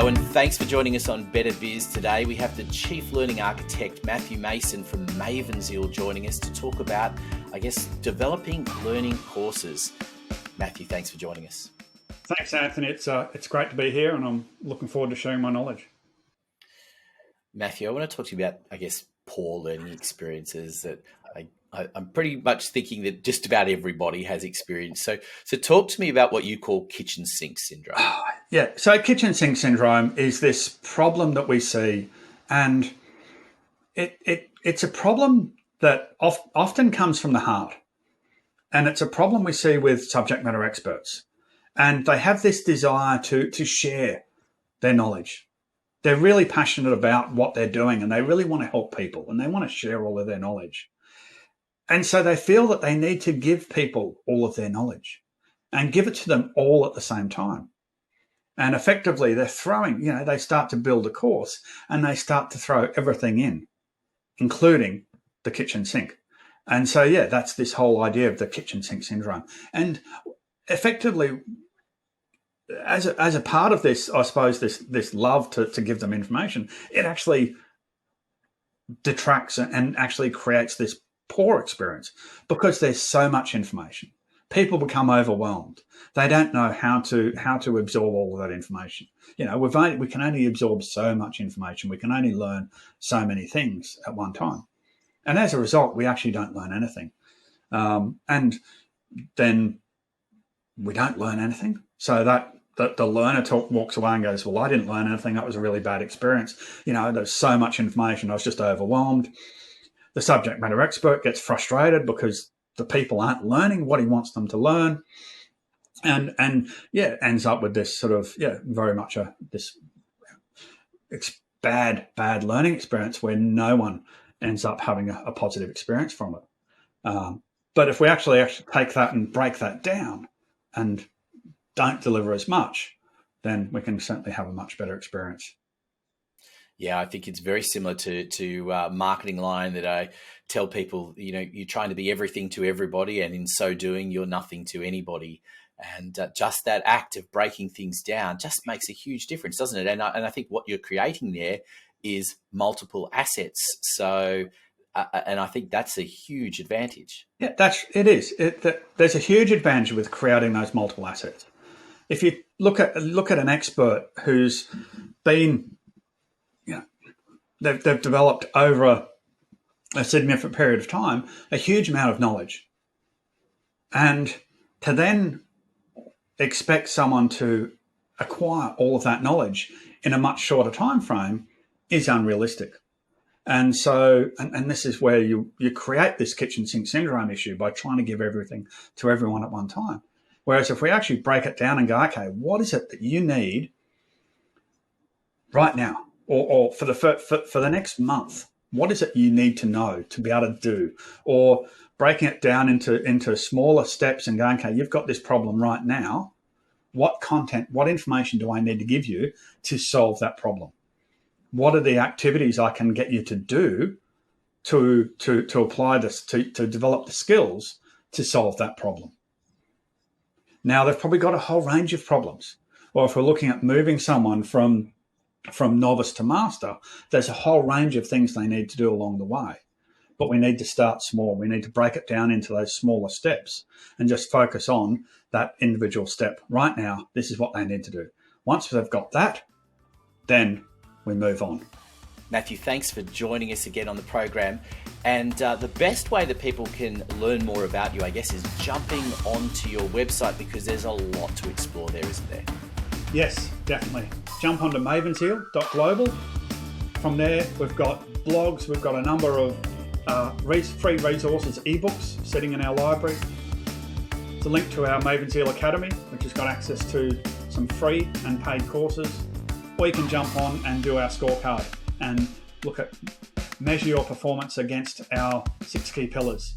Hello and thanks for joining us on Better Biz today. We have the Chief Learning Architect, Matthew Mason from Mavenzeal joining us to talk about, developing learning courses. Matthew, thanks for joining us. Thanks, Anthony. It's great to be here and I'm looking forward to sharing my knowledge. Matthew, I want to talk to you about, poor learning experiences that I'm pretty much thinking that just about everybody has experienced. So talk to me about what you call kitchen sink syndrome. Yeah, so kitchen sink syndrome is this problem that we see, and it's a problem that often comes from the heart. And it's a problem we see with subject matter experts. And they have this desire to share their knowledge. They're really passionate about what they're doing and they really want to help people and they want to share all of their knowledge. And so they feel that they need to give people all of their knowledge and give it to them all at the same time. And effectively they're throwing, they start to build a course and they start to throw everything in, including the kitchen sink. And so, that's this whole idea of the kitchen sink syndrome. And effectively, as a part of this, I suppose this love to give them information, it actually detracts and actually creates this poor experience because there's so much information. People become overwhelmed. They don't know how to absorb all of that information. We can only absorb so much information. We can only learn so many things at one time. And as a result, we actually don't learn anything. And then we don't learn anything. So that the learner walks away and goes, well, I didn't learn anything. That was a really bad experience. There's so much information. I was just overwhelmed. The subject matter expert gets frustrated because the people aren't learning what he wants them to learn. And ends up with this sort of, very much this bad learning experience where no one ends up having a positive experience from it. But if we actually take that and break that down and don't deliver as much, then we can certainly have a much better experience. Yeah, I think it's very similar to marketing line that I tell people, you're trying to be everything to everybody, and in so doing, you're nothing to anybody. And just that act of breaking things down just makes a huge difference, doesn't it? And I think what you're creating there is multiple assets. So, and I think that's a huge advantage. Yeah, it is. There's a huge advantage with creating those multiple assets. If you look at an expert who's been, they've developed over a significant period of time a huge amount of knowledge, and to then expect someone to acquire all of that knowledge in a much shorter time frame is unrealistic. And so, and this is where you create this kitchen sink syndrome issue by trying to give everything to everyone at one time. Whereas if we actually break it down and go, okay, what is it that you need right now, or for the next month? What is it you need to know to be able to do? Or breaking it down into smaller steps and going, okay, you've got this problem right now. What content, what information do I need to give you to solve that problem? What are the activities I can get you to do to apply this, to develop the skills to solve that problem? Now, they've probably got a whole range of problems. Or if we're looking at moving someone from novice to master, there's a whole range of things they need to do along the way. But we need to start small. We need to break it down into those smaller steps and just focus on that individual step. Right now, this is what they need to do. Once they've got that, then we move on. Matthew, thanks for joining us again on the program. And the best way that people can learn more about you, is jumping onto your website, because there's a lot to explore there, isn't there? Yes, definitely. Jump onto mavenzeal.global. From there, we've got blogs. We've got a number of free resources, ebooks sitting in our library. It's a link to our Mavenzeal Academy, which has got access to some free and paid courses. Or you can jump on and do our scorecard and measure your performance against our 6 key pillars.